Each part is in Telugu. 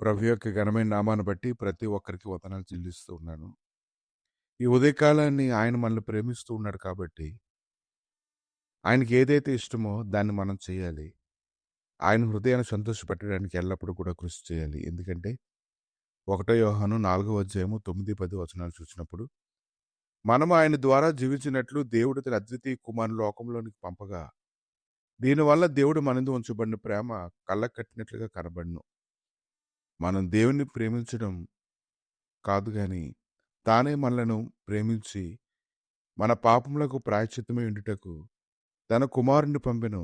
ప్రభు యొక్క ఘనమైన నామాన్ని బట్టి ప్రతి ఒక్కరికి వందనాలు చెల్లిస్తూ ఉన్నాను. ఈ ఉదయకాలాన్ని ఆయన మనల్ని ప్రేమిస్తూ ఉన్నాడు కాబట్టి, ఆయనకి ఏదైతే ఇష్టమో దాన్ని మనం చేయాలి. ఆయన హృదయాన్ని సంతోషపెట్టడానికి ఎల్లప్పుడూ కూడా కృషి చేయాలి. ఎందుకంటే 1 యోహాను 4వ అధ్యాయము 9, 10 వచనాలు చూసినప్పుడు, మనము ఆయన ద్వారా జీవించినట్లు దేవుడు తన అద్వితీయ కుమారుని లోకంలోనికి పంపగా, దీనివల్ల దేవుడు మనందు ఉంచబడిన ప్రేమ కళ్ళకు కట్టినట్లుగా కనబడును. మనం దేవుణ్ణి ప్రేమించడం కాదు గాని, తానే మనలను ప్రేమించి మన పాపములకు ప్రాయశ్చిత్తమై ఉండుటకు తన కుమారుని పంపెను.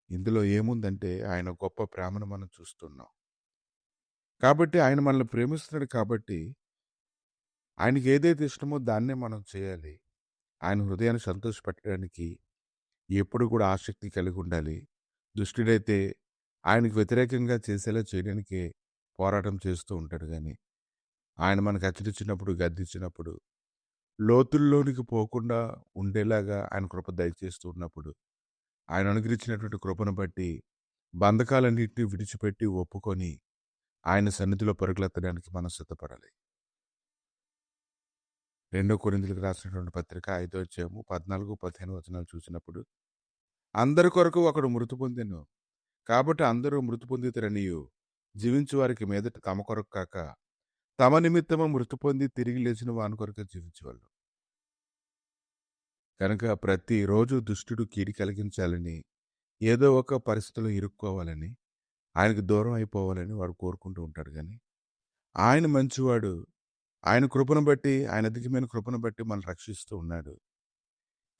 ఇందులో ఏముందంటే ఆయన గొప్ప ప్రేమను మనం చూస్తున్నాం. కాబట్టి ఆయన మనల్ని ప్రేమిస్తున్నాడు కాబట్టి ఆయనకి ఏదైతే ఇష్టమో దాన్నే మనం చేయాలి. ఆయన హృదయాన్ని సంతోషపెట్టడానికి ఎప్పుడు కూడా ఆసక్తి కలిగి ఉండాలి. దుష్టుడైతే ఆయనకు వ్యతిరేకంగా చేసేలా చేయడానికే పోరాటం చేస్తూ ఉంటాడు గాని, ఆయన మనకు హెచ్చరించినప్పుడు, గద్దించినప్పుడు, లోతుల్లోనికి పోకుండా ఉండేలాగా ఆయన కృప దయచేస్తూ ఉన్నప్పుడు, ఆయన అనుగ్రహించినటువంటి కృపను బట్టి బంధకాలన్నింటినీ విడిచిపెట్టి ఒప్పుకొని ఆయన సన్నిధిలో పరుగులెత్తడానికి మనం సిద్ధపడాలి. 2 కొరింథీయులకు రాసినటువంటి పత్రిక 5వ అధ్యాయము 14, 15 వచనాలు చూసినప్పుడు, అందరి కొరకు ఒకడు మృతి పొందెను. కాబట్టి అందరూ మృతి పొందితరనియు జీవించు వారికి మీదట తమ కొరకు కాక తమ నిమిత్తము మృతి పొంది తిరిగి లేచిన వాని కొరకు జీవించేవాళ్ళు. కనుక ప్రతిరోజు దుష్టుడు కీడి కలిగించాలని, ఏదో ఒక పరిస్థితిలో ఇరుక్కోవాలని, ఆయనకు దూరం అయిపోవాలని వాడు కోరుకుంటూ ఉంటాడు కానీ, ఆయన మంచివాడు. ఆయన కృపను బట్టి, ఆయన అధికమైన కృపను బట్టి మనల్ని రక్షిస్తూ ఉన్నాడు.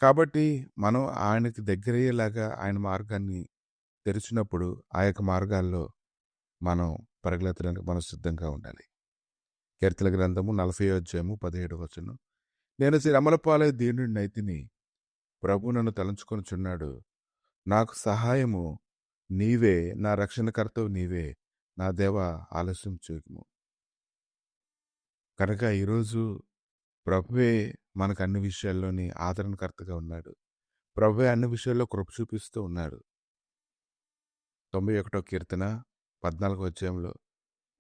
కాబట్టి మనం ఆయనకి దగ్గరయ్యేలాగా ఆయన మార్గాన్ని తెరిచినప్పుడు, ఆ యొక్క మార్గాల్లో మనం పరుగులెత్తడానికి మనం సిద్ధంగా ఉండాలి. కీర్తన గ్రంథము 40వ అధ్యాయము 17వ వచనం. నేను శ్రమల పాలై దీనుడినైతిని, ప్రభు నన్ను తలంచుకొనుచున్నాడు. నాకు సహాయము నీవే, నా రక్షణకర్తవు నీవే, నా దేవా ఆలస్యం చేయకుము. కనుక ఈరోజు ప్రభువే మనకు అన్ని విషయాల్లోని ఆదరణకర్తగా ఉన్నాడు. ప్రభువే అన్ని విషయాల్లో కృప చూపిస్తూ ఉన్నాడు. 91వ కీర్తన 14వ అధ్యాయంలో,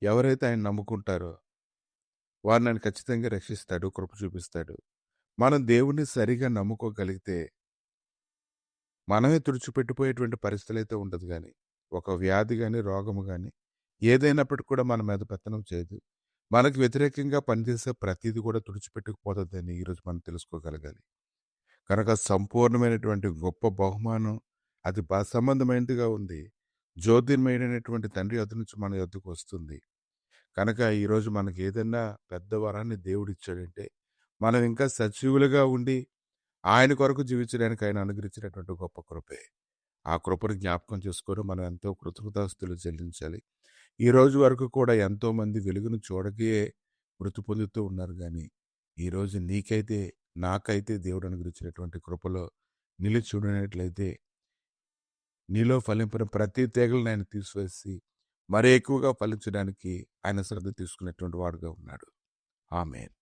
ఎవరైతే ఆయన నమ్ముకుంటారో వారు నన్ను ఖచ్చితంగా రక్షిస్తాడు, కృప చూపిస్తాడు. మనం దేవుణ్ణి సరిగా నమ్ముకోగలిగితే మనమే తుడిచిపెట్టిపోయేటువంటి పరిస్థితులు అయితే ఉండదు కానీ, ఒక వ్యాధి కానీ, రోగము కానీ ఏదైనప్పటికీ కూడా మన మీద పెత్తనం చేయదు. మనకు వ్యతిరేకంగా పనిచేసే ప్రతిదీ కూడా తుడిచిపెట్టుకుపోతుందని ఈరోజు మనం తెలుసుకోగలగాలి. కనుక సంపూర్ణమైనటువంటి గొప్ప బహుమానం అది సంబంధమైనదిగా ఉంది. జ్యోతిర్మయుడైనటువంటి తండ్రి యొద్ద నుంచి మన యొద్దకు వస్తుంది. కనుక ఈరోజు మనకి ఏదైనా పెద్ద వరాన్ని దేవుడిచ్చాడంటే, మనం ఇంకా సజీవులుగా ఉండి ఆయన కొరకు జీవించడానికి ఆయన అనుగ్రహించినటువంటి గొప్ప కృపే. ఆ కృపను జ్ఞాపకం చేసుకొని మనం ఎంతో కృతజ్ఞతాస్తుతులు చెల్లించాలి. ఈ రోజు వరకు కూడా ఎంతోమంది వెలుగును చూడకే మృతి పొందుతూ ఉన్నారు కానీ, ఈరోజు నీకైతే నాకైతే దేవుడు అనుగ్రహించినటువంటి కృపలో నిలిచి చూడనట్లయితే, నీలో ఫలింపిన ప్రతి తీగలను ఆయన తీసివేసి మరీ ఎక్కువగా ఫలించడానికి ఆయన శ్రద్ధ తీసుకునేటువంటి వాడుగా ఉన్నాడు. ఆమేన్.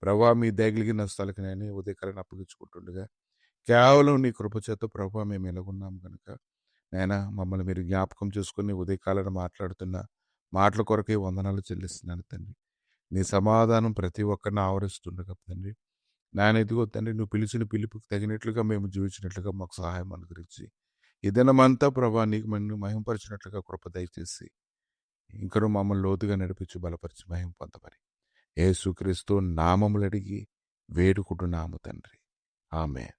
ప్రభువా, మీ దయగలిగిన స్థలకి నేను ఉదయకాలను అప్పగించుకుంటుండగా, కేవలం నీ కృపచేత ప్రభువా మేము ఎలాగున్నాం కనుక నాయనా మమ్మల్ని మీరు జ్ఞాపకం చేసుకుని ఉదయకాలను మాట్లాడుతున్న మాటల కొరకే వందనాలు చెల్లిస్తున్నాను తండ్రి. నీ సమాధానం ప్రతి ఒక్కరిని ఆవరిస్తుండగా తండ్రి, నాయన ఇదిగో తండ్రి, నువ్వు పిలిచిన పిలుపుకి తగినట్లుగా మేము జీవించినట్లుగా మాకు సహాయం అనుగ్రహించి, ఈ దినమంతా ప్రభా నీకు మమ్మల్ని మహింపరిచినట్లుగా కృప దయచేసి ఇంకనూ మమ్మల్ని లోతుగా నడిపించి బలపరిచి మహిమ పొందమని యేసుక్రీస్తు నామములు అడిగి వేడుకుంటున్నాము తండ్రి. ఆమేన్.